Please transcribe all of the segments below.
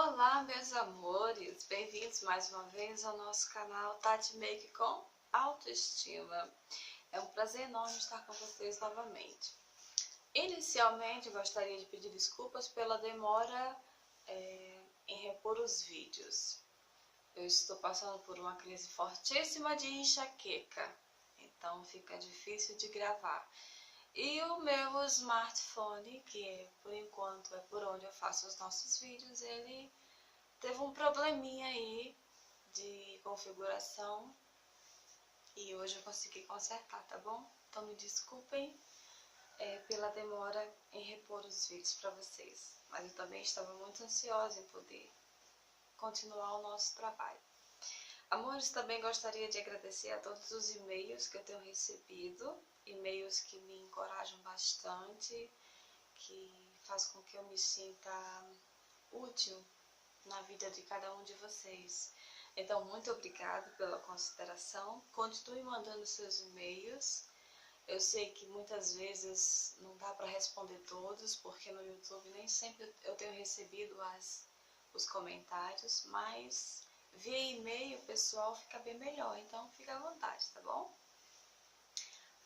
Olá, meus amores! Bem-vindos mais uma vez ao nosso canal Tati Make com Autoestima. É um prazer enorme estar com vocês novamente. Inicialmente, gostaria de pedir desculpas pela demora em repor os vídeos. Eu estou passando por uma crise fortíssima de enxaqueca, então fica difícil de gravar. E o meu smartphone, que por enquanto é por onde eu faço os nossos vídeos, ele teve um probleminha aí de configuração e hoje eu consegui consertar, tá bom? Então me desculpem pela demora em repor os vídeos para vocês, mas eu também estava muito ansiosa em poder continuar o nosso trabalho. Amores, também gostaria de agradecer a todos os e-mails que eu tenho recebido, e-mails que me encorajam bastante, que faz com que eu me sinta útil na vida de cada um de vocês. Então, muito obrigada pela consideração. Continue mandando seus e-mails. Eu sei que muitas vezes não dá para responder todos, porque no YouTube nem sempre eu tenho recebido os comentários, mas via e-mail, pessoal, fica bem melhor, então fica à vontade, tá bom?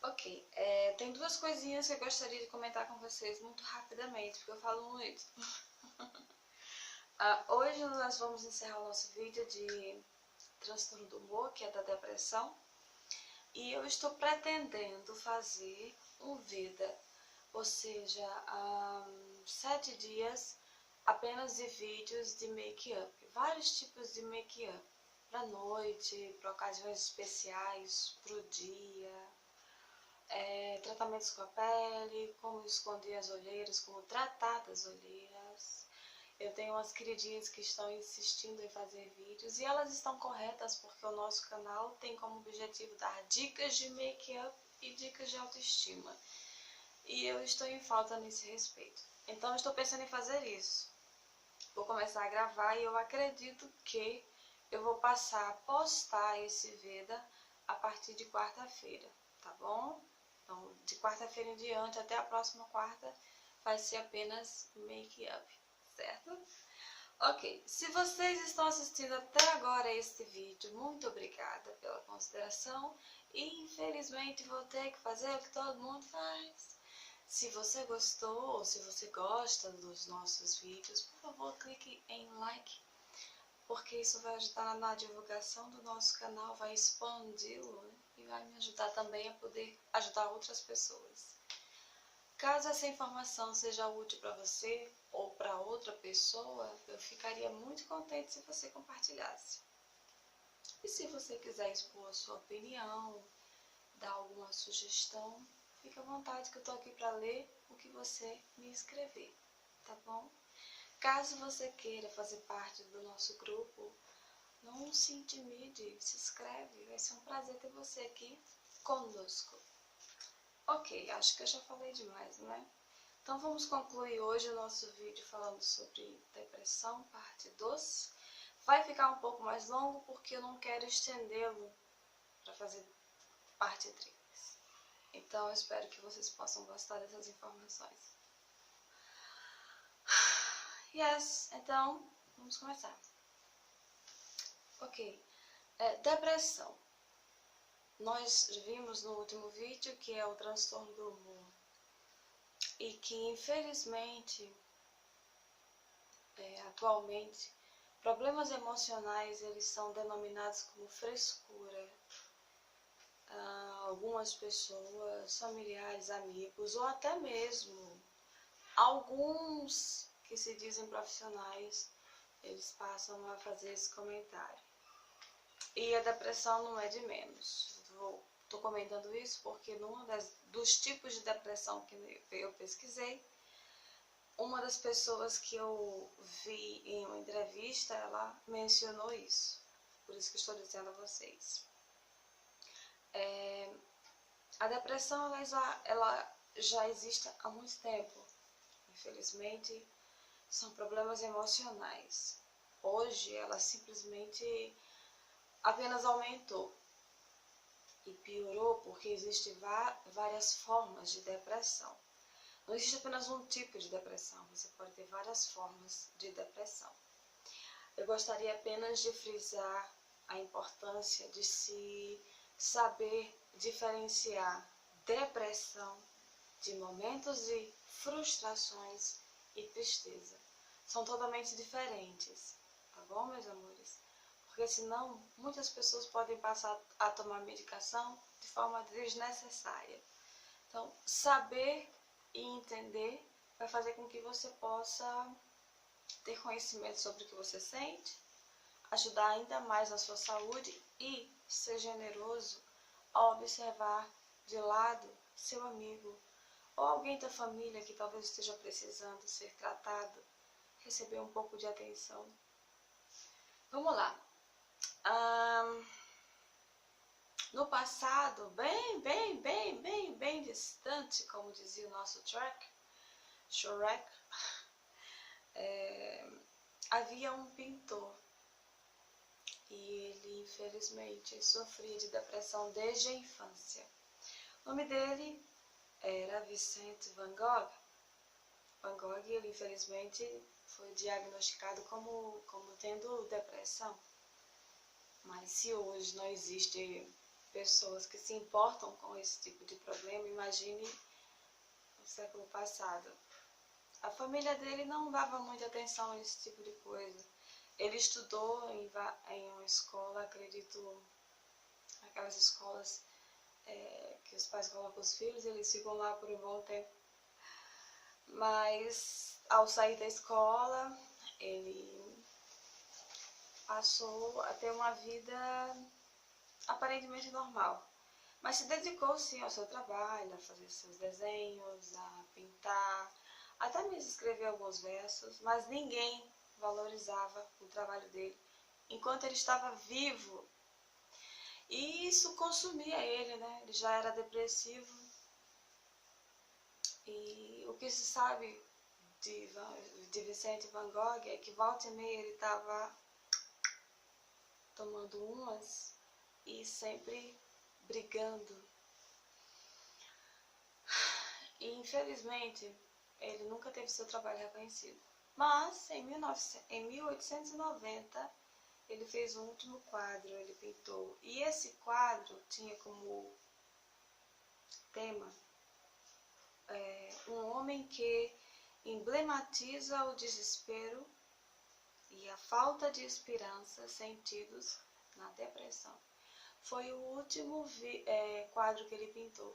Ok, tem duas coisinhas que eu gostaria de comentar com vocês muito rapidamente, porque eu falo muito. Hoje nós vamos encerrar o nosso vídeo de transtorno do humor, que é da depressão, e eu estou pretendendo fazer um vídeo, ou seja, 7 dias apenas de vídeos de make-up, vários tipos de make-up, para noite, para ocasiões especiais, para o dia, tratamentos com a pele, como esconder as olheiras, como tratar das olheiras. Eu tenho umas queridinhas que estão insistindo em fazer vídeos e elas estão corretas porque o nosso canal tem como objetivo dar dicas de make-up e dicas de autoestima. E eu estou em falta nesse respeito. Então eu estou pensando em fazer isso. Vou começar a gravar e eu acredito que eu vou passar a postar esse vídeo a partir de quarta-feira, tá bom? Então, de quarta-feira em diante até a próxima quarta vai ser apenas make-up, certo? Ok, se vocês estão assistindo até agora este vídeo, muito obrigada pela consideração e infelizmente vou ter que fazer o que todo mundo faz. Se você gostou ou se você gosta dos nossos vídeos, por favor clique em like, porque isso vai ajudar na divulgação do nosso canal, vai expandi-lo, né? E vai me ajudar também a poder ajudar outras pessoas. Caso essa informação seja útil para você ou para outra pessoa, eu ficaria muito contente se você compartilhasse. E se você quiser expor a sua opinião, dar alguma sugestão, fique à vontade que eu estou aqui para ler o que você me escrever, tá bom? Caso você queira fazer parte do nosso grupo, não se intimide, se inscreve, vai ser um prazer ter você aqui conosco. Ok, acho que eu já falei demais, né? Então vamos concluir hoje o nosso vídeo falando sobre depressão, parte 2. Vai ficar um pouco mais longo porque eu não quero estendê-lo para fazer parte 3. Então eu espero que vocês possam gostar dessas informações. Yes, então vamos começar. Ok, depressão. Nós vimos no último vídeo que é o transtorno do humor e que infelizmente, atualmente, problemas emocionais eles são denominados como frescura. Algumas pessoas, familiares, amigos ou até mesmo alguns que se dizem profissionais, eles passam a fazer esse comentário. E a depressão não é de menos. Estou comentando isso porque num dos tipos de depressão que eu pesquisei, uma das pessoas que eu vi em uma entrevista, ela mencionou isso. Por isso que estou dizendo a vocês. A depressão ela já existe há muito tempo. Infelizmente, são problemas emocionais. Hoje, ela simplesmente apenas aumentou e piorou porque existem várias formas de depressão. Não existe apenas um tipo de depressão, você pode ter várias formas de depressão. Eu gostaria apenas de frisar a importância de se saber diferenciar depressão de momentos de frustrações e tristeza. São totalmente diferentes, tá bom, meus amores? Porque senão muitas pessoas podem passar a tomar medicação de forma desnecessária. Então, saber e entender vai fazer com que você possa ter conhecimento sobre o que você sente, ajudar ainda mais na sua saúde e ser generoso ao observar de lado seu amigo ou alguém da família que talvez esteja precisando ser tratado, receber um pouco de atenção. Vamos lá. No passado, bem distante, como dizia o nosso Shrek, havia um pintor e ele infelizmente sofria de depressão desde a infância. O nome dele era Vincent Van Gogh. Van Gogh, ele infelizmente foi diagnosticado como tendo depressão. Mas se hoje não existem pessoas que se importam com esse tipo de problema, imagine no século passado. A família dele não dava muita atenção a esse tipo de coisa. Ele estudou em uma escola, acredito, aquelas escolas que os pais colocam os filhos, eles ficam lá por um bom tempo. Mas ao sair da escola, ele passou a ter uma vida aparentemente normal. Mas se dedicou sim ao seu trabalho, a fazer seus desenhos, a pintar, até mesmo escrever alguns versos, mas ninguém valorizava o trabalho dele enquanto ele estava vivo. E isso consumia ele, né? Ele já era depressivo. E o que se sabe de Vincent Van Gogh é que volta e meia ele estava tomando umas e sempre brigando. E infelizmente ele nunca teve seu trabalho reconhecido. Mas em 1890 ele fez um último quadro, ele pintou. E esse quadro tinha como tema um homem que emblematiza o desespero e a falta de esperança sentidos na depressão. Foi o último quadro que ele pintou.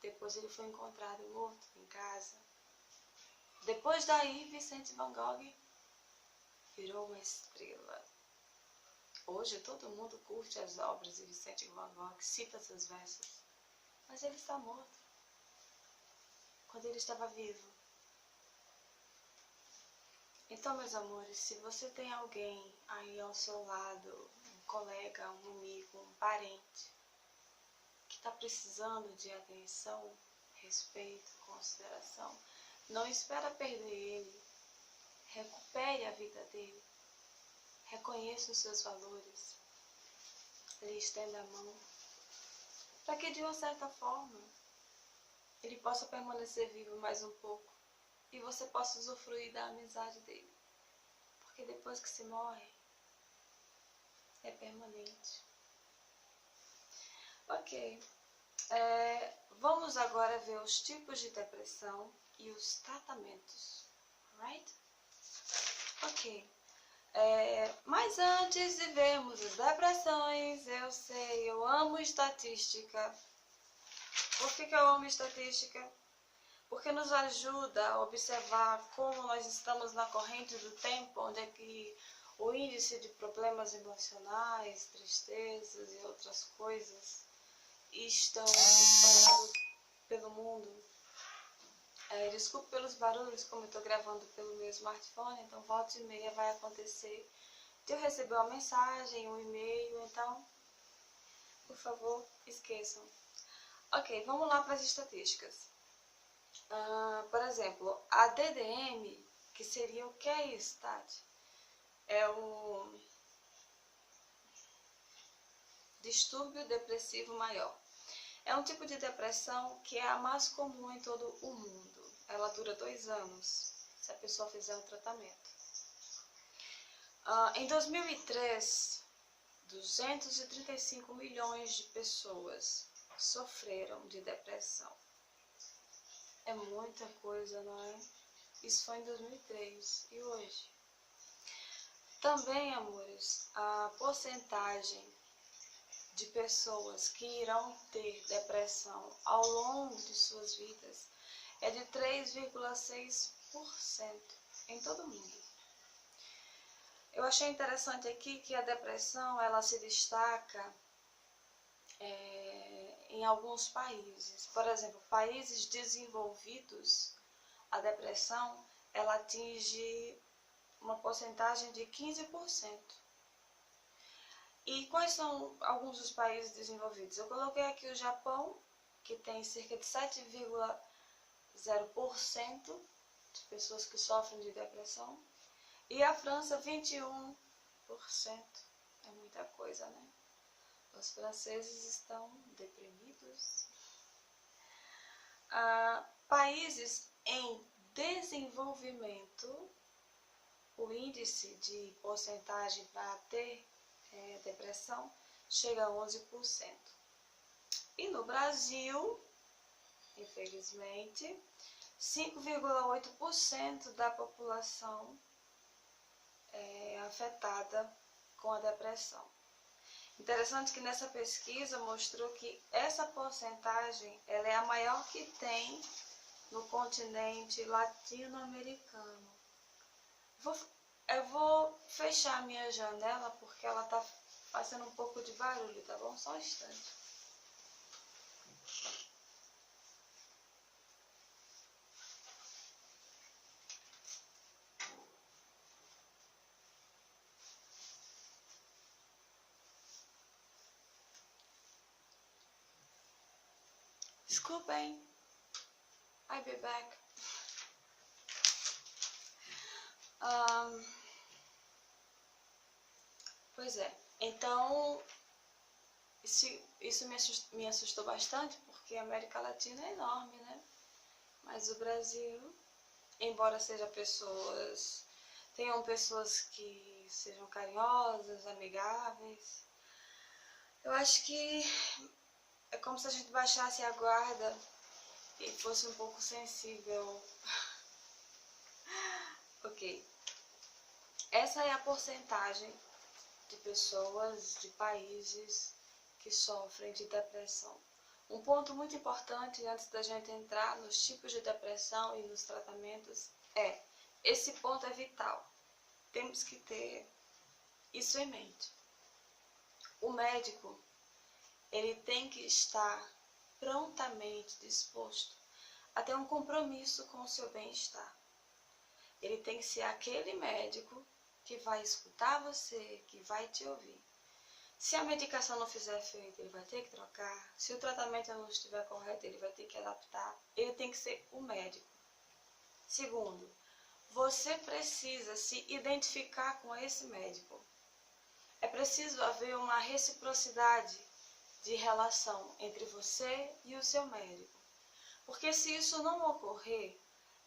Depois ele foi encontrado morto em casa. Depois daí, Vincent Van Gogh virou uma estrela. Hoje todo mundo curte as obras de Vincent Van Gogh, cita seus versos. Mas ele está morto. Quando ele estava vivo. Então, meus amores, se você tem alguém aí ao seu lado, um colega, um amigo, um parente, que está precisando de atenção, respeito, consideração, não espera perder ele. Recupere a vida dele. Reconheça os seus valores. Lhe estenda a mão. Para que, de uma certa forma, ele possa permanecer vivo mais um pouco e você possa usufruir da amizade dele. Porque depois que se morre, é permanente. Ok. Vamos agora ver os tipos de depressão e os tratamentos. Right? Ok. Mas antes de vermos as depressões, eu amo estatística. Por que eu amo estatística? Porque nos ajuda a observar como nós estamos na corrente do tempo, onde é que o índice de problemas emocionais, tristezas e outras coisas estão espalhados pelo mundo. Desculpe pelos barulhos, como eu estou gravando pelo meu smartphone, então volta e meia vai acontecer de eu receber uma mensagem, um e-mail, então, por favor, esqueçam. Ok, vamos lá para as estatísticas. Por exemplo, a DDM, que seria o Keystad, é o distúrbio depressivo maior. É um tipo de depressão que é a mais comum em todo o mundo. Ela dura 2 anos, se a pessoa fizer um tratamento. Em 2003, 235 milhões de pessoas sofreram de depressão. É muita coisa, não é? Isso foi em 2003. E hoje? Também, amores, a porcentagem de pessoas que irão ter depressão ao longo de suas vidas é de 3,6% em todo o mundo. Eu achei interessante aqui que a depressão ela se destaca em alguns países. Por exemplo, países desenvolvidos, a depressão ela atinge uma porcentagem de 15%. E quais são alguns dos países desenvolvidos? Eu coloquei aqui o Japão, que tem cerca de 7,0% de pessoas que sofrem de depressão. E a França, 21%. É muita coisa, né? Os franceses estão deprimidos. Países em desenvolvimento, o índice de porcentagem para ter depressão chega a 11%. E no Brasil, infelizmente, 5,8% da população é afetada com a depressão. Interessante que nessa pesquisa mostrou que essa porcentagem ela é a maior que tem no continente latino-americano. Eu vou fechar a minha janela porque ela está fazendo um pouco de barulho, tá bom? Só um instante. Desculpem. I'll be back. Pois é. Então, isso me assustou bastante, porque a América Latina é enorme, né? Mas o Brasil, embora tenham pessoas que sejam carinhosas, amigáveis, eu acho que é como se a gente baixasse a guarda e fosse um pouco sensível. Ok. Essa é a porcentagem de pessoas, de países que sofrem de depressão. Um ponto muito importante antes da gente entrar nos tipos de depressão e nos tratamentos esse ponto é vital. Temos que ter isso em mente. O médico, ele tem que estar prontamente disposto a ter um compromisso com o seu bem-estar. Ele tem que ser aquele médico que vai escutar você, que vai te ouvir. Se a medicação não fizer efeito, ele vai ter que trocar. Se o tratamento não estiver correto, ele vai ter que adaptar. Ele tem que ser o médico. Segundo, você precisa se identificar com esse médico. É preciso haver uma reciprocidade de relação entre você e o seu médico. Porque se isso não ocorrer,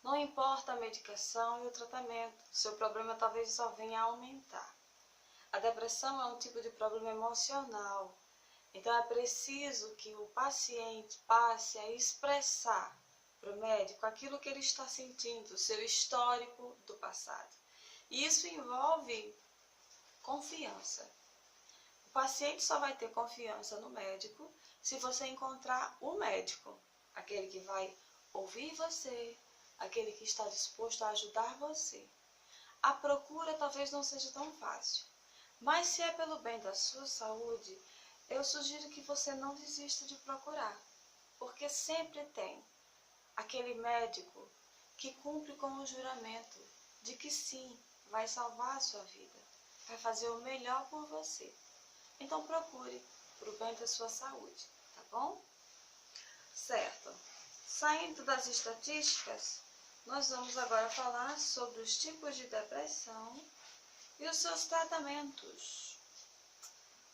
não importa a medicação e o tratamento, seu problema talvez só venha a aumentar. A depressão é um tipo de problema emocional, então é preciso que o paciente passe a expressar para o médico aquilo que ele está sentindo, o seu histórico do passado. E isso envolve confiança. O paciente só vai ter confiança no médico se você encontrar o médico, aquele que vai ouvir você, aquele que está disposto a ajudar você. A procura talvez não seja tão fácil, mas se é pelo bem da sua saúde, eu sugiro que você não desista de procurar, porque sempre tem aquele médico que cumpre com o juramento de que sim, vai salvar a sua vida, vai fazer o melhor por você. Então procure para o bem da sua saúde, tá bom? Certo. Saindo das estatísticas, nós vamos agora falar sobre os tipos de depressão e os seus tratamentos.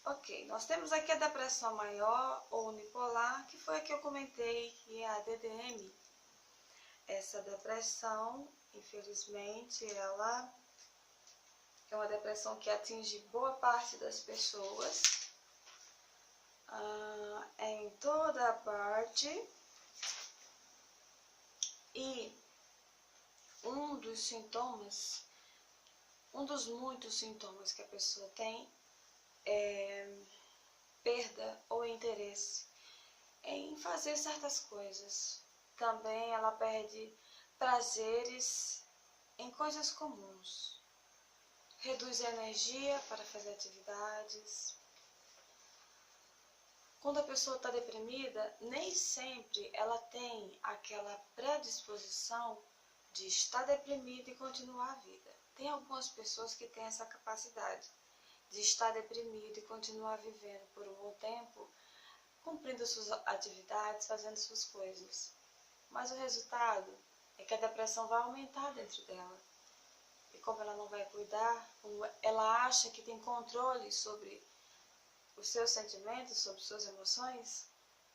Ok, nós temos aqui a depressão maior ou unipolar, que foi a que eu comentei, que é a DDM. Essa depressão, infelizmente, ela É uma depressão que atinge boa parte das pessoas, em toda a parte. E um dos muitos sintomas que a pessoa tem é perda ou interesse em fazer certas coisas. Também ela perde prazeres em coisas comuns. Reduz a energia para fazer atividades. Quando a pessoa está deprimida, nem sempre ela tem aquela predisposição de estar deprimida e continuar a vida. Tem algumas pessoas que têm essa capacidade de estar deprimida e continuar vivendo por um bom tempo, cumprindo suas atividades, fazendo suas coisas. Mas o resultado é que a depressão vai aumentar dentro dela. E como ela não vai cuidar, como ela acha que tem controle sobre os seus sentimentos, sobre suas emoções,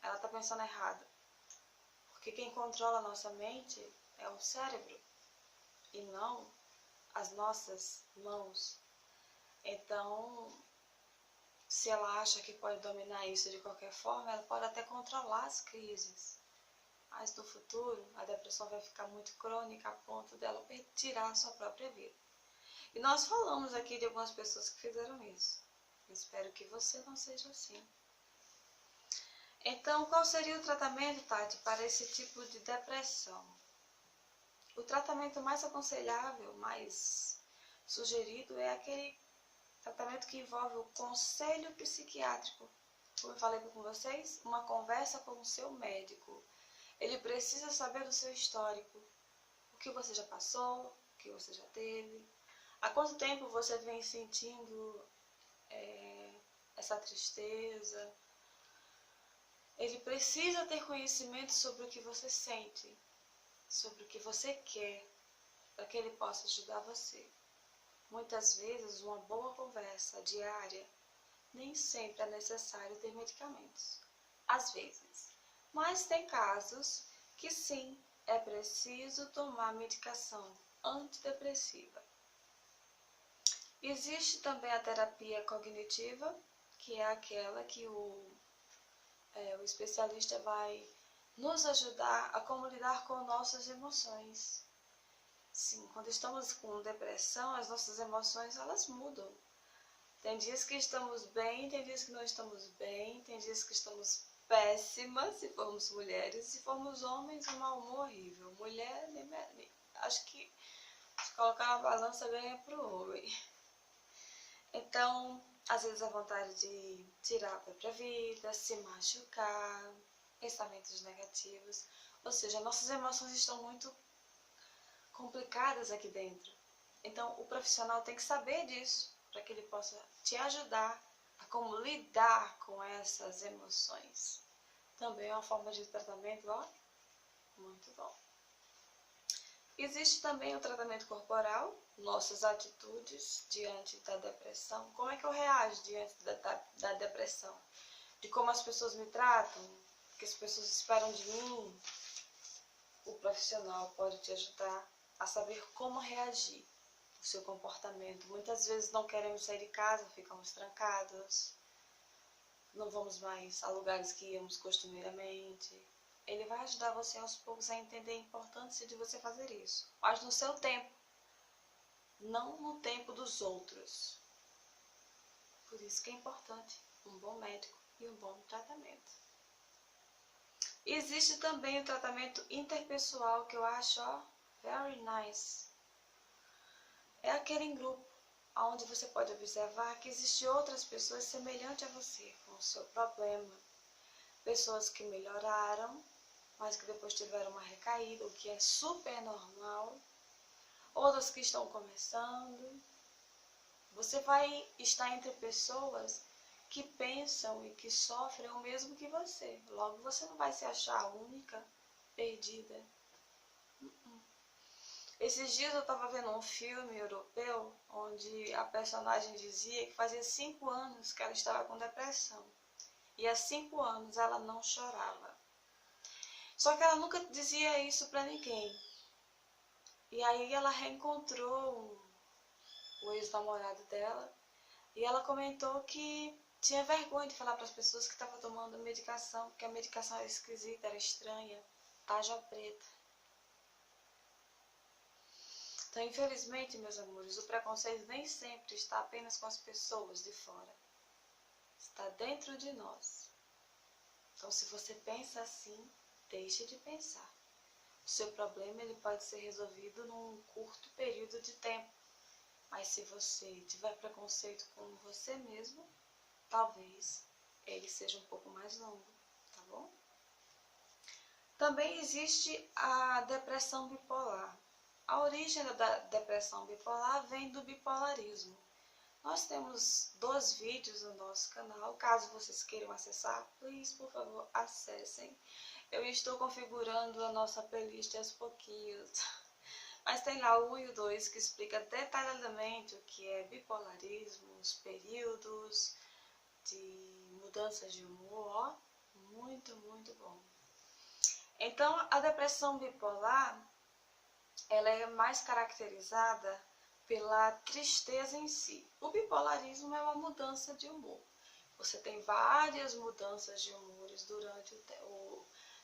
ela está pensando errado. Porque quem controla a nossa mente é o cérebro e não as nossas mãos. Então, se ela acha que pode dominar isso de qualquer forma, ela pode até controlar as crises. Mas no futuro, a depressão vai ficar muito crônica a ponto dela tirar a sua própria vida. E nós falamos aqui de algumas pessoas que fizeram isso. Espero que você não seja assim. Então, qual seria o tratamento, Tati, para esse tipo de depressão? O tratamento mais aconselhável, mais sugerido, é aquele tratamento que envolve o conselho psiquiátrico. Como eu falei com vocês, uma conversa com o seu médico. Ele precisa saber do seu histórico. O que você já passou, o que você já teve. Há quanto tempo você vem sentindo essa tristeza? Ele precisa ter conhecimento sobre o que você sente, sobre o que você quer, para que ele possa ajudar você. Muitas vezes, uma boa conversa diária, nem sempre é necessário ter medicamentos. Às vezes. Mas tem casos que sim, é preciso tomar medicação antidepressiva. Existe também a terapia cognitiva, que é aquela que o especialista vai nos ajudar a como lidar com nossas emoções. Sim, quando estamos com depressão, as nossas emoções elas mudam. Tem dias que estamos bem, tem dias que não estamos bem, tem dias que estamos péssimas, se formos mulheres, se formos homens, um mau humor horrível. Mulher, acho que se colocar na balança ganha para o homem. Então, às vezes a vontade de tirar a própria vida, se machucar, pensamentos negativos. Ou seja, nossas emoções estão muito complicadas aqui dentro. Então, o profissional tem que saber disso, para que ele possa te ajudar a como lidar com essas emoções. Também é uma forma de tratamento, ó, muito bom. Existe também o tratamento corporal, nossas atitudes diante da depressão. Como é que eu reajo diante da depressão? De como as pessoas me tratam, o que as pessoas esperam de mim. O profissional pode te ajudar a saber como reagir, o seu comportamento. Muitas vezes não queremos sair de casa, ficamos trancados, não vamos mais a lugares que íamos costumeiramente. Ele vai ajudar você aos poucos a entender a importância de você fazer isso, mas no seu tempo, não no tempo dos outros. Por isso que é importante um bom médico e um bom tratamento. Existe também o tratamento interpessoal, que eu acho, very nice. É aquele em grupo, onde você pode observar que existem outras pessoas semelhantes a você, com o seu problema. Pessoas que melhoraram, mas que depois tiveram uma recaída, o que é super normal. Outras que estão começando. Você vai estar entre pessoas que pensam e que sofrem o mesmo que você. Logo, você não vai se achar única, perdida. Esses dias eu estava vendo um filme europeu, onde a personagem dizia que fazia 5 anos que ela estava com depressão. E há 5 anos ela não chorava. Só que ela nunca dizia isso para ninguém. E aí ela reencontrou o ex-namorado dela, e ela comentou que tinha vergonha de falar para as pessoas que estava tomando medicação, que a medicação era esquisita, era estranha, tarja preta. Então, infelizmente, meus amores, o preconceito nem sempre está apenas com as pessoas de fora. Está dentro de nós. Então, se você pensa assim, deixe de pensar. O seu problema ele pode ser resolvido num curto período de tempo. Mas se você tiver preconceito com você mesmo, talvez ele seja um pouco mais longo, tá bom? Também existe a depressão bipolar. A origem da depressão bipolar vem do bipolarismo. Nós temos 2 vídeos no nosso canal, caso vocês queiram acessar, please, por favor, acessem. Eu estou configurando a nossa playlist aos pouquinhos, mas tem lá o 1 e o 2 que explica detalhadamente o que é bipolarismo, os períodos de mudanças de humor, ó, muito, muito bom. Então, a depressão bipolar, ela é mais caracterizada pela tristeza em si. O bipolarismo é uma mudança de humor. Você tem várias mudanças de humores durante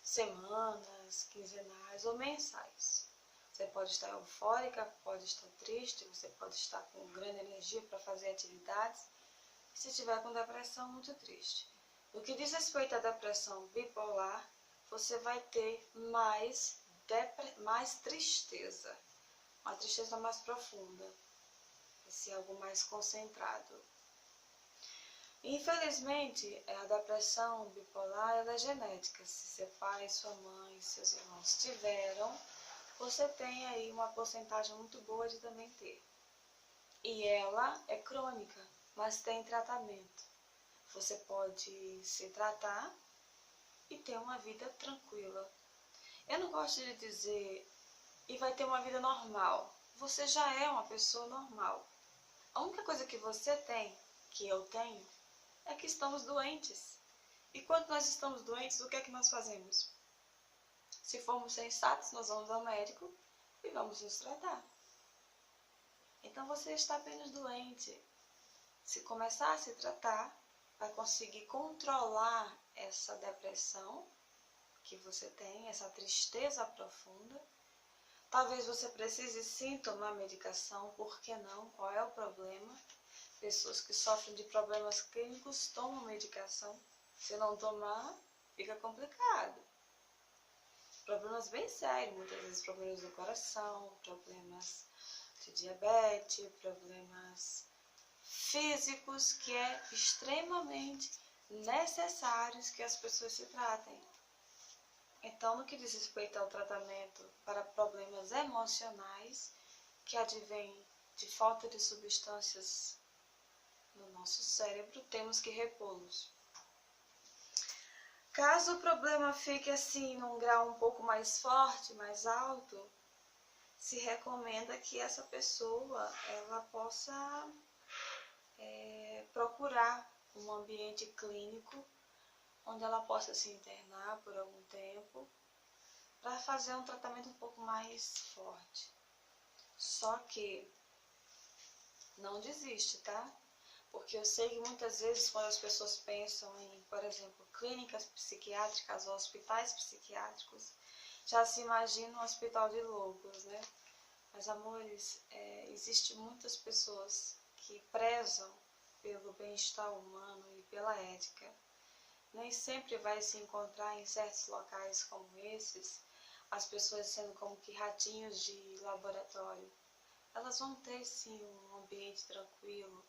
semanas, quinzenais ou mensais. Você pode estar eufórica, pode estar triste, você pode estar com grande energia para fazer atividades. E se tiver com depressão, muito triste. No que diz respeito à depressão bipolar, você vai ter mais tristeza. Uma tristeza mais profunda, esse algo mais concentrado. Infelizmente, a depressão bipolar ela é genética. Se seu pai, sua mãe, seus irmãos tiveram, você tem aí uma porcentagem muito boa de também ter. E ela é crônica, mas tem tratamento. Você pode se tratar e ter uma vida tranquila. Eu não gosto de dizer e vai ter uma vida normal. Você já é uma pessoa normal. A única coisa que você tem, que eu tenho, é que estamos doentes. E quando nós estamos doentes, o que é que nós fazemos? Se formos sensatos, nós vamos ao médico e vamos nos tratar. Então você está apenas doente. Se começar a se tratar, vai conseguir controlar essa depressão que você tem, essa tristeza profunda. Talvez você precise sim tomar medicação, por que não? Qual é o problema? Pessoas que sofrem de problemas clínicos tomam medicação. Se não tomar, fica complicado. Problemas bem sérios, muitas vezes problemas do coração, problemas de diabetes, problemas físicos, que é extremamente necessários que as pessoas se tratem. Então, no que diz respeito ao tratamento para problemas emocionais que advêm de falta de substâncias no nosso cérebro, temos que repô-los. Caso o problema fique assim num grau um pouco mais forte, mais alto, se recomenda que essa pessoa ela possa procurar um ambiente clínico onde ela possa se internar por algum tempo para fazer um tratamento um pouco mais forte. Só que não desiste, tá? Porque eu sei que muitas vezes quando as pessoas pensam em, por exemplo, clínicas psiquiátricas ou hospitais psiquiátricos, já se imagina um hospital de loucos, né? Mas, amores, existem muitas pessoas que prezam pelo bem-estar humano e pela ética. Nem sempre vai se encontrar em certos locais como esses, as pessoas sendo como que ratinhos de laboratório. Elas vão ter sim um ambiente tranquilo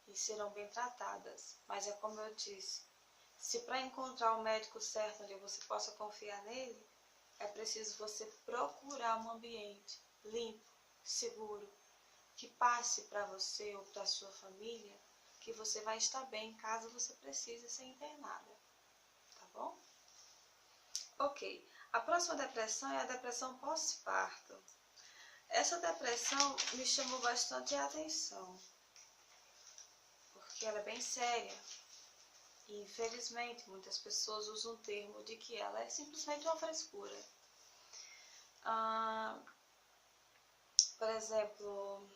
e serão bem tratadas. Mas é como eu disse, se para encontrar o médico certo onde você possa confiar nele, é preciso você procurar um ambiente limpo, seguro, que passe para você ou para sua família que você vai estar bem caso você precise ser internada. Tá bom? Ok, a próxima depressão é a depressão pós-parto. Essa depressão me chamou bastante a atenção, porque ela é bem séria. E, infelizmente, muitas pessoas usam o termo de que ela é simplesmente uma frescura. Por exemplo,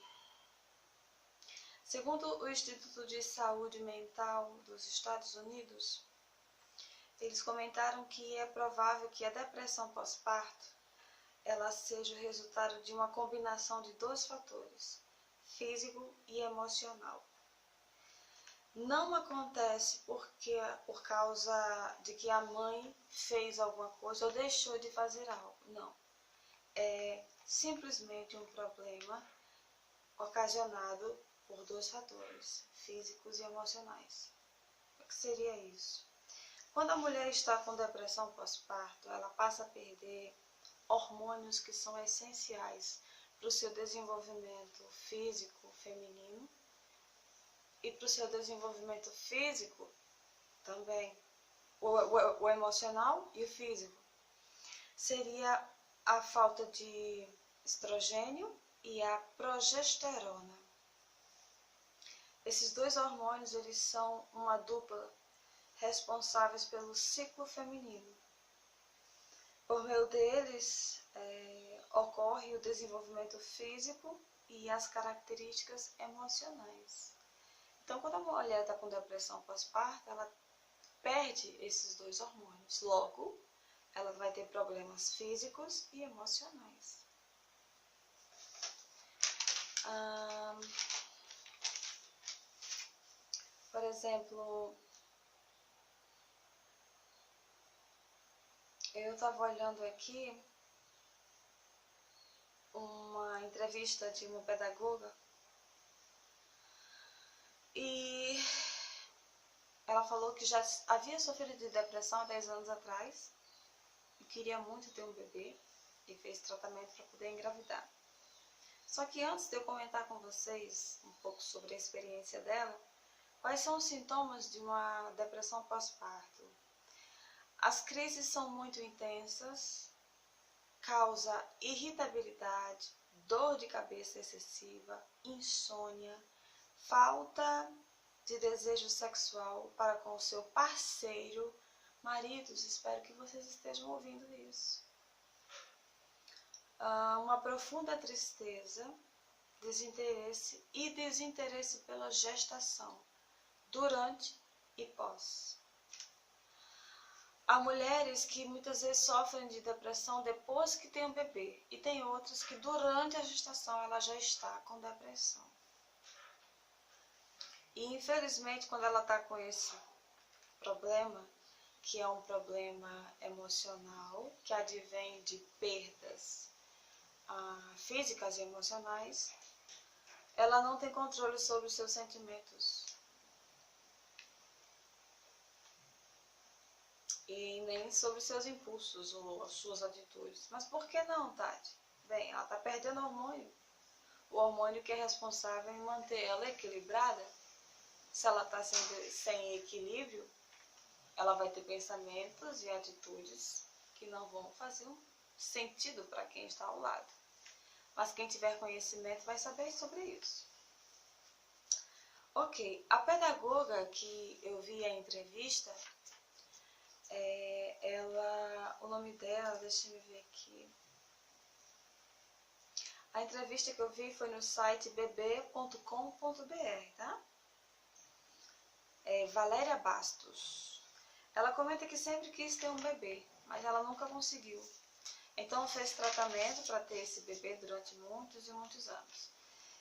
Segundo o Instituto de Saúde Mental dos Estados Unidos, eles comentaram que é provável que a depressão pós-parto ela seja o resultado de uma combinação de dois fatores, físico e emocional. Não acontece por causa de que a mãe fez alguma coisa ou deixou de fazer algo, não. É simplesmente um problema ocasionado por dois fatores, físicos e emocionais. O que seria isso? Quando a mulher está com depressão pós-parto, ela passa a perder hormônios que são essenciais para o seu desenvolvimento físico feminino e para o seu desenvolvimento físico também, o emocional e o físico. Seria a falta de estrogênio e a progesterona. Esses dois hormônios, eles são uma dupla responsáveis pelo ciclo feminino. Por meio deles, ocorre o desenvolvimento físico e as características emocionais. Então, quando a mulher está com depressão pós-parto, ela perde esses dois hormônios. Logo, ela vai ter problemas físicos e emocionais. Por exemplo, eu estava olhando aqui uma entrevista de uma pedagoga e ela falou que já havia sofrido de depressão há 10 anos atrás e queria muito ter um bebê e fez tratamento para poder engravidar. Só que antes de eu comentar com vocês um pouco sobre a experiência dela, quais são os sintomas de uma depressão pós-parto? As crises são muito intensas, causa irritabilidade, dor de cabeça excessiva, insônia, falta de desejo sexual para com o seu parceiro. Maridos, espero que vocês estejam ouvindo isso. Uma profunda tristeza, desinteresse pela gestação, durante e pós. Há mulheres que muitas vezes sofrem de depressão depois que tem um bebê, e tem outras que durante a gestação ela já está com depressão. E infelizmente, quando ela está com esse problema, que é um problema emocional, que advém de perdas físicas e emocionais, ela não tem controle sobre os seus sentimentos. E nem sobre seus impulsos ou as suas atitudes. Mas por que não, Tati? Bem, ela está perdendo hormônio. O hormônio que é responsável em manter ela equilibrada. Se ela está sem equilíbrio, ela vai ter pensamentos e atitudes que não vão fazer sentido para quem está ao lado. Mas quem tiver conhecimento vai saber sobre isso. Ok, a pedagoga que eu vi a entrevista, o nome dela, deixa eu ver aqui. A entrevista que eu vi foi no site bb.com.br, tá? Valéria Bastos. Ela comenta que sempre quis ter um bebê, mas ela nunca conseguiu. Então fez tratamento para ter esse bebê durante muitos e muitos anos.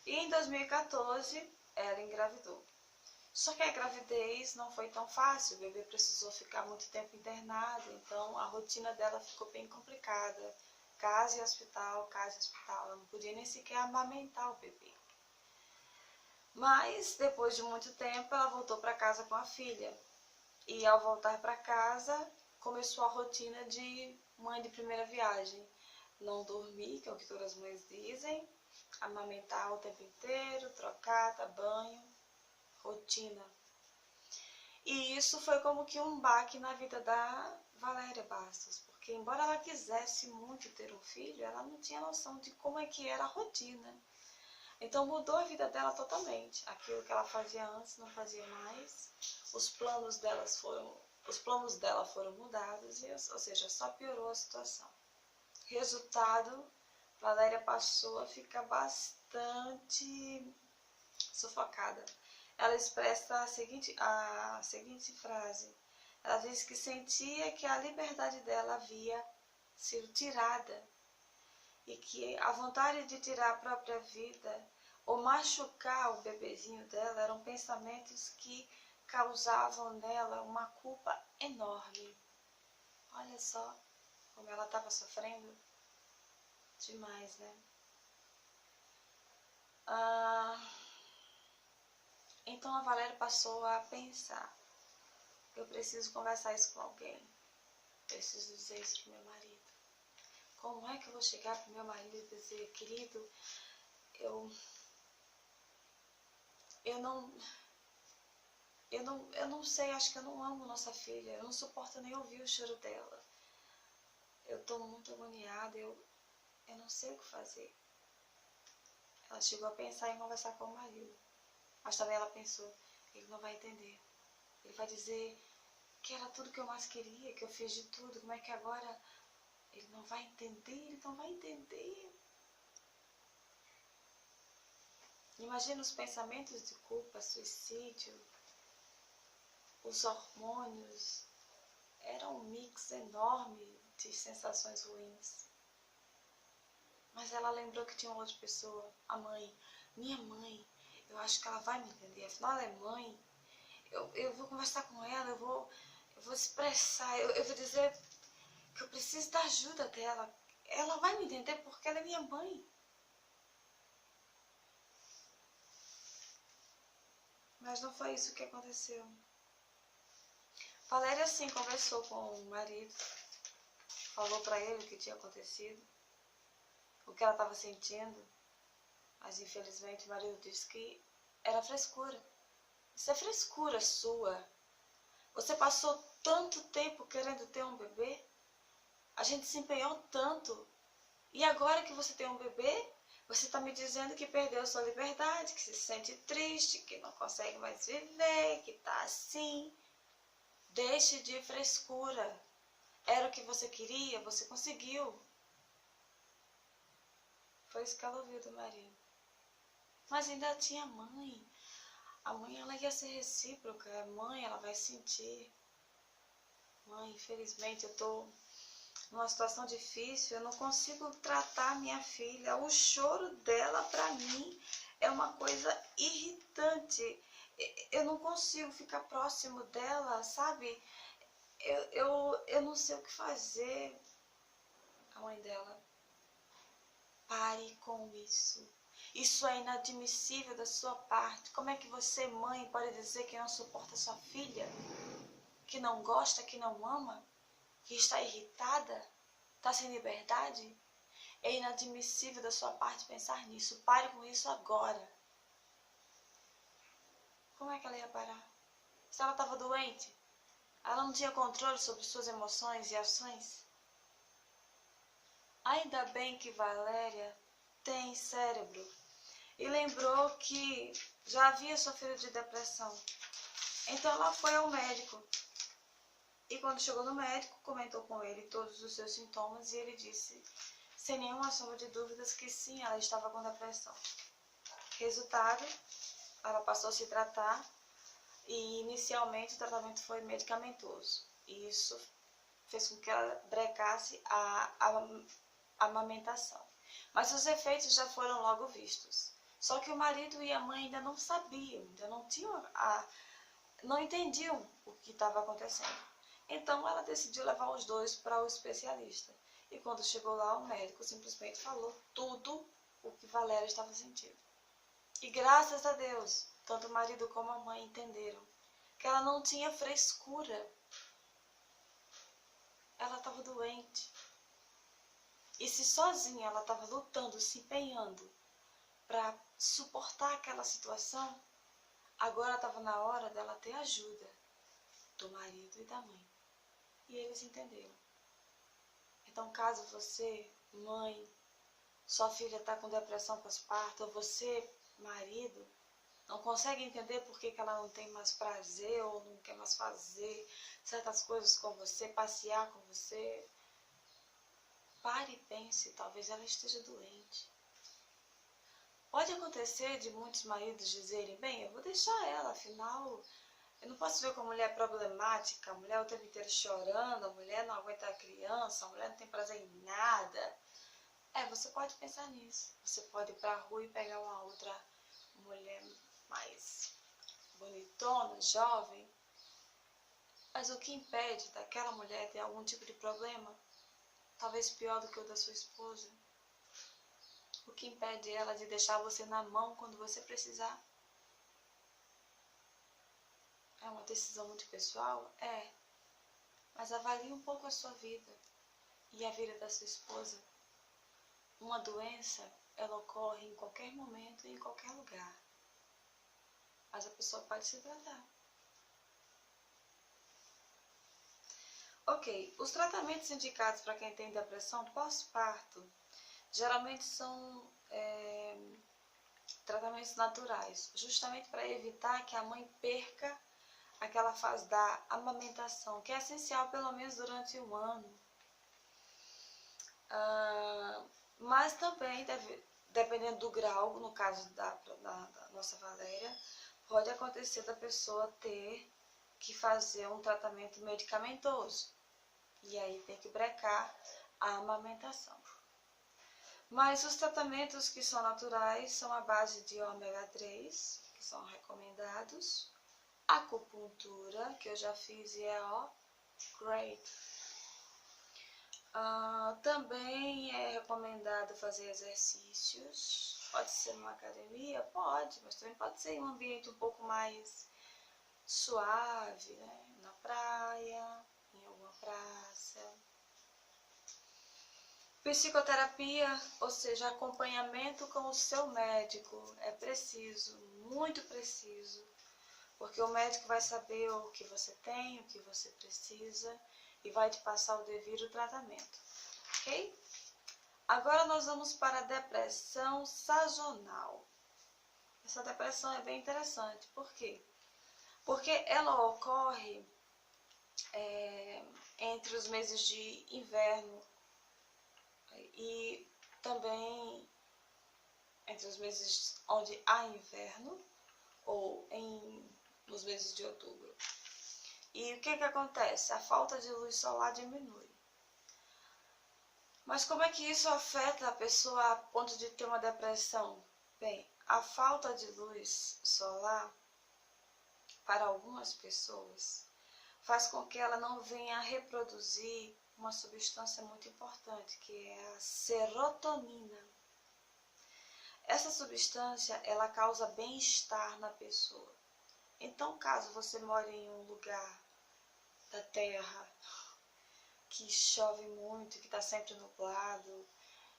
E em 2014 ela engravidou. Só que a gravidez não foi tão fácil, o bebê precisou ficar muito tempo internado, então a rotina dela ficou bem complicada. Casa e hospital, ela não podia nem sequer amamentar o bebê. Mas, depois de muito tempo, ela voltou para casa com a filha. E ao voltar para casa, começou a rotina de mãe de primeira viagem. Não dormir, que é o que todas as mães dizem, amamentar o tempo inteiro, trocar, dar banho, rotina. E isso foi como que um baque na vida da Valéria Bastos, porque embora ela quisesse muito ter um filho, ela não tinha noção de como é que era a rotina. Então mudou a vida dela totalmente. Aquilo que ela fazia antes não fazia mais. Os planos dela foram mudados, ou seja, só piorou a situação. Resultado, Valéria passou a ficar bastante sufocada. Ela expressa a seguinte frase. Ela diz que sentia que a liberdade dela havia sido tirada e que a vontade de tirar a própria vida ou machucar o bebezinho dela eram pensamentos que causavam nela uma culpa enorme. Olha só como ela estava sofrendo demais, né? Então a Valéria passou a pensar: eu preciso conversar isso com alguém. Preciso dizer isso pro meu marido. Como é que eu vou chegar pro meu marido e dizer: querido, eu não sei, acho que eu não amo nossa filha, eu não suporto nem ouvir o choro dela. Eu tô muito agoniada, eu não sei o que fazer. Ela chegou a pensar em conversar com o marido, mas também ela pensou: ele não vai entender. Ele vai dizer que era tudo que eu mais queria, que eu fiz de tudo, como é que agora ele não vai entender, ele não vai entender. Imagina os pensamentos de culpa, suicídio, os hormônios. Era um mix enorme de sensações ruins. Mas ela lembrou que tinha uma outra pessoa, a mãe. Minha mãe, eu acho que ela vai me entender. Afinal, ela é mãe. Eu vou conversar com ela, eu vou expressar, eu vou dizer que eu preciso da ajuda dela. Ela vai me entender porque ela é minha mãe. Mas não foi isso que aconteceu. Valéria, sim, conversou com o marido, falou para ele o que tinha acontecido, o que ela estava sentindo, mas infelizmente o marido disse que era frescura. Isso é frescura sua. Você passou tanto tempo querendo ter um bebê, a gente se empenhou tanto, e agora que você tem um bebê, você está me dizendo que perdeu sua liberdade, que se sente triste, que não consegue mais viver, que está assim. Deixe de frescura. Era o que você queria, você conseguiu. Foi isso que ela ouviu do marido. Mas ainda tinha a mãe. A mãe, ela ia ser recíproca. A mãe, ela vai sentir. Mãe, infelizmente eu tô numa situação difícil. Eu não consigo tratar minha filha. O choro dela, pra mim, é uma coisa irritante. Eu não consigo ficar próximo dela, sabe? Eu não sei o que fazer. A mãe dela: pare com isso. Isso é inadmissível da sua parte. Como é que você, mãe, pode dizer que não suporta sua filha? Que não gosta, que não ama? Que está irritada? Está sem liberdade? É inadmissível da sua parte pensar nisso. Pare com isso agora. Como é que ela ia parar? Se ela estava doente? Ela não tinha controle sobre suas emoções e ações? Ainda bem que Valéria tem cérebro e lembrou que já havia sofrido de depressão. Então ela foi ao médico e quando chegou no médico comentou com ele todos os seus sintomas e ele disse, sem nenhuma sombra de dúvidas, que sim, ela estava com depressão. Resultado, ela passou a se tratar e inicialmente o tratamento foi medicamentoso. E isso fez com que ela brecasse a amamentação. Mas os efeitos já foram logo vistos. Só que o marido e a mãe ainda não sabiam, ainda não tinham não entendiam o que estava acontecendo. Então ela decidiu levar os dois para o especialista. E quando chegou lá, o médico simplesmente falou tudo o que Valéria estava sentindo. E graças a Deus, tanto o marido como a mãe entenderam que ela não tinha frescura. Ela estava doente. E se sozinha ela estava lutando, se empenhando para suportar aquela situação, agora estava na hora dela ter ajuda do marido e da mãe. E eles entenderam. Então, caso você, mãe, sua filha está com depressão pós-parto, ou você, marido, não consegue entender por que ela não tem mais prazer ou não quer mais fazer certas coisas com você, passear com você, pare e pense, talvez ela esteja doente. Pode acontecer de muitos maridos dizerem, bem, eu vou deixar ela, afinal, eu não posso ver como mulher problemática, a mulher o tempo inteiro chorando, a mulher não aguenta a criança, a mulher não tem prazer em nada. Você pode pensar nisso. Você pode ir pra rua e pegar uma outra mulher mais bonitona, jovem. Mas o que impede daquela mulher ter algum tipo de problema, talvez pior do que o da sua esposa? O que impede ela de deixar você na mão quando você precisar? É uma decisão muito pessoal? É. Mas avalie um pouco a sua vida e a vida da sua esposa. Uma doença, ela ocorre em qualquer momento e em qualquer lugar. Mas a pessoa pode se tratar. Ok, os tratamentos indicados para quem tem depressão pós-parto geralmente são tratamentos naturais, justamente para evitar que a mãe perca aquela fase da amamentação, que é essencial pelo menos durante um ano. Mas também, dependendo do grau, no caso da nossa Valéria, pode acontecer da pessoa ter que fazer um tratamento medicamentoso. E aí tem que brecar a amamentação. Mas os tratamentos que são naturais são à base de ômega 3, que são recomendados. Acupuntura, que eu já fiz e é great. Também é recomendado fazer exercícios. Pode ser numa academia? Pode, mas também pode ser em um ambiente um pouco mais suave, né? Na praia, em alguma praça. Psicoterapia, ou seja, acompanhamento com o seu médico, é preciso, muito preciso, porque o médico vai saber o que você tem, o que você precisa e vai te passar o devido tratamento, ok? Agora nós vamos para a depressão sazonal. Essa depressão é bem interessante, por quê? Porque ela ocorre entre os meses de inverno e também entre os meses onde há inverno ou nos meses de outubro. E o que acontece? A falta de luz solar diminui. Mas como é que isso afeta a pessoa a ponto de ter uma depressão? Bem, a falta de luz solar, para algumas pessoas, faz com que ela não venha a reproduzir uma substância muito importante, que é a serotonina. Essa substância, ela causa bem-estar na pessoa. Então, caso você more em um lugar da terra que chove muito, que está sempre nublado,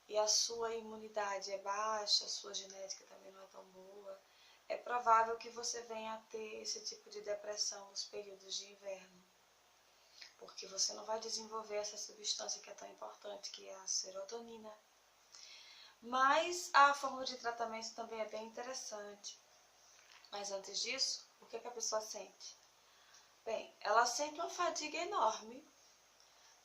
e a sua imunidade é baixa, a sua genética também não é tão boa, é provável que você venha a ter esse tipo de depressão nos períodos de inverno. Porque você não vai desenvolver essa substância que é tão importante, que é a serotonina. Mas a forma de tratamento também é bem interessante. Mas antes disso, o que a pessoa sente? Bem, ela sente uma fadiga enorme,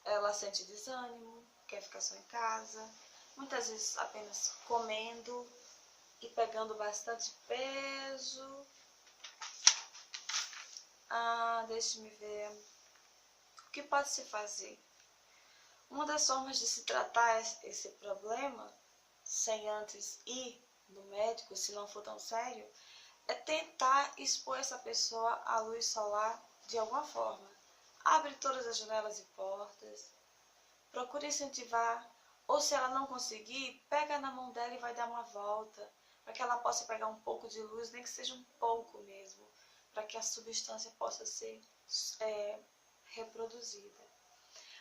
ela sente desânimo, quer ficar só em casa, muitas vezes apenas comendo e pegando bastante peso. Deixe-me ver. O que pode se fazer? Uma das formas de se tratar esse problema, sem antes ir no médico, se não for tão sério, é tentar expor essa pessoa à luz solar de alguma forma. Abre todas as janelas e portas, procure incentivar, ou se ela não conseguir, pega na mão dela e vai dar uma volta, para que ela possa pegar um pouco de luz, nem que seja um pouco mesmo, para que a substância possa ser reproduzida.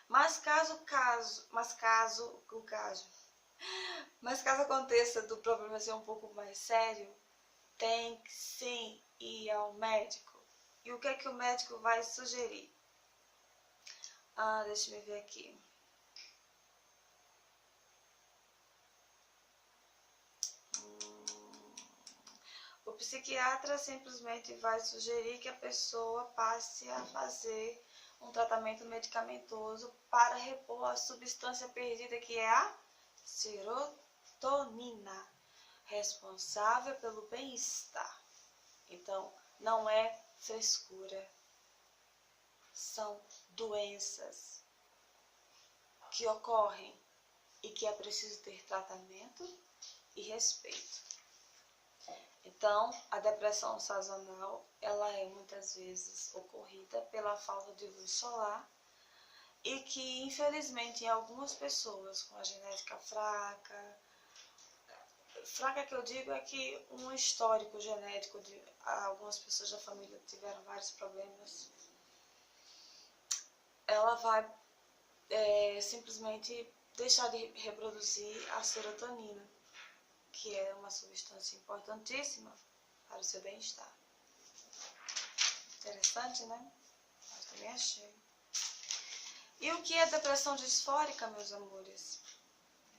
Mas caso aconteça do problema ser um pouco mais sério, tem que sim ir ao médico. E o que é que o médico vai sugerir? Deixa eu ver aqui. O psiquiatra simplesmente vai sugerir que a pessoa passe a fazer um tratamento medicamentoso para repor a substância perdida, que é a serotonina. responsável pelo bem-estar. Então, não é frescura, são doenças que ocorrem e que é preciso ter tratamento e respeito. Então, a depressão sazonal, ela é muitas vezes ocorrida pela falta de luz solar e que, infelizmente, em algumas pessoas com a genética fraca que eu digo é que um histórico genético de algumas pessoas da família tiveram vários problemas, ela vai simplesmente deixar de reproduzir a serotonina, que é uma substância importantíssima para o seu bem-estar. Interessante, né? Mas também achei. E o que é depressão disfórica, meus amores?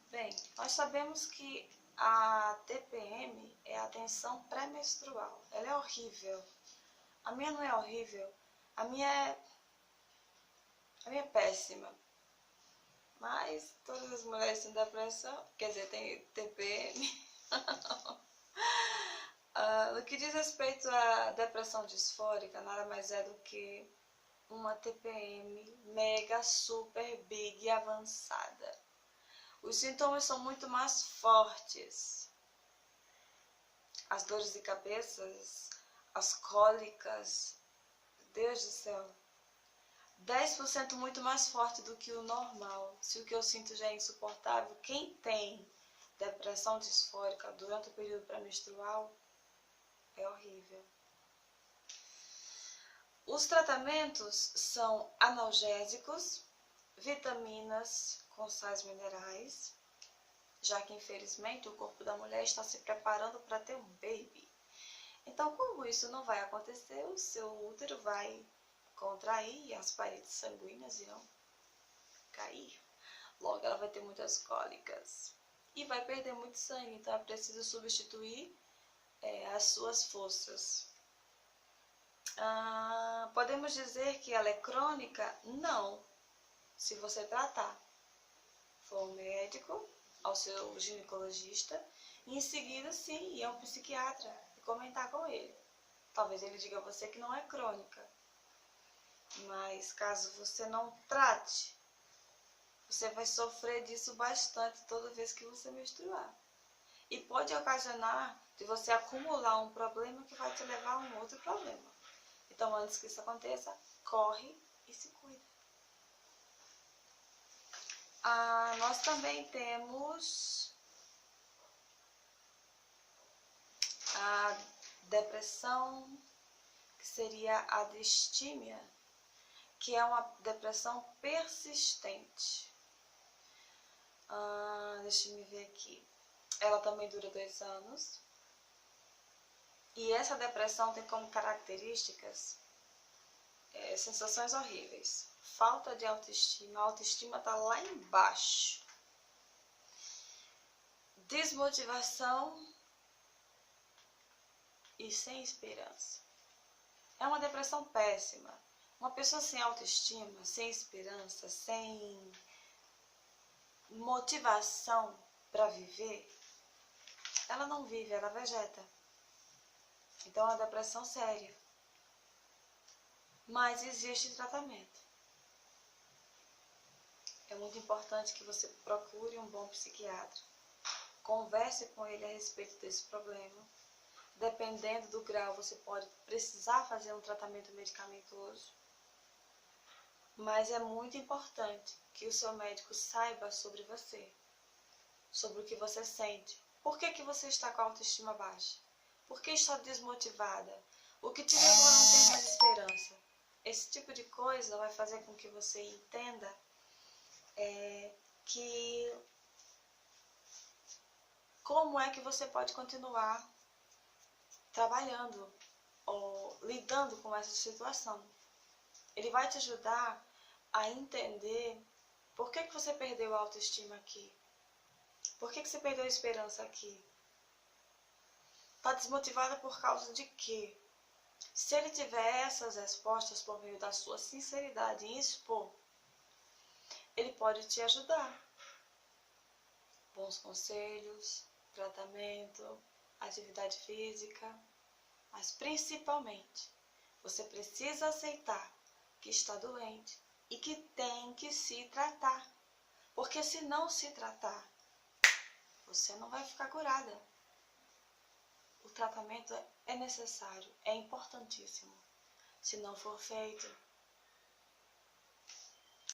Bem, nós sabemos que a TPM é a tensão pré-menstrual. Ela é horrível. A minha não é horrível. A minha é péssima. Mas todas as mulheres têm depressão, quer dizer, tem TPM. No que diz respeito à depressão disfórica, nada mais é do que uma TPM mega, super, big e avançada. Os sintomas são muito mais fortes. As dores de cabeça, as cólicas, Deus do céu. 10% muito mais forte do que o normal. Se o que eu sinto já é insuportável, quem tem depressão disfórica durante o período pré-menstrual é horrível. Os tratamentos são analgésicos, vitaminas com sais minerais, já que infelizmente o corpo da mulher está se preparando para ter um baby. Então, como isso não vai acontecer, o seu útero vai contrair e as paredes sanguíneas irão cair. Logo, ela vai ter muitas cólicas e vai perder muito sangue, então é preciso substituir as suas forças. Podemos dizer que ela é crônica? Não, se você tratar. For ao médico, ao seu ginecologista, e em seguida sim, ir ao psiquiatra e comentar com ele. Talvez ele diga a você que não é crônica, mas caso você não trate, você vai sofrer disso bastante toda vez que você menstruar. E pode ocasionar de você acumular um problema que vai te levar a um outro problema. Então, antes que isso aconteça, corre e se cuida. Nós também temos a depressão, que seria a distímia, que é uma depressão persistente. Deixa eu ver aqui. Ela também dura 2 anos. E essa depressão tem como características sensações horríveis. Falta de autoestima. A autoestima está lá embaixo. Desmotivação e sem esperança. É uma depressão péssima. Uma pessoa sem autoestima, sem esperança, sem motivação para viver, ela não vive, ela vegeta. Então é uma depressão séria. Mas existe tratamento. É muito importante que você procure um bom psiquiatra. Converse com ele a respeito desse problema. Dependendo do grau, você pode precisar fazer um tratamento medicamentoso. Mas é muito importante que o seu médico saiba sobre você, sobre o que você sente. Por que você está com a autoestima baixa? Por que está desmotivada? O que te levou a não ter mais esperança? Esse tipo de coisa vai fazer com que você entenda que como é que você pode continuar trabalhando ou lidando com essa situação. Ele vai te ajudar a entender por que você perdeu a autoestima aqui. Por que você perdeu a esperança aqui? Está desmotivada por causa de quê? Se ele tiver essas respostas por meio da sua sinceridade em expor, ele pode te ajudar. Bons conselhos, tratamento, atividade física, mas principalmente você precisa aceitar que está doente e que tem que se tratar, porque se não se tratar, você não vai ficar curada. O tratamento é necessário, é importantíssimo. Se não for feito,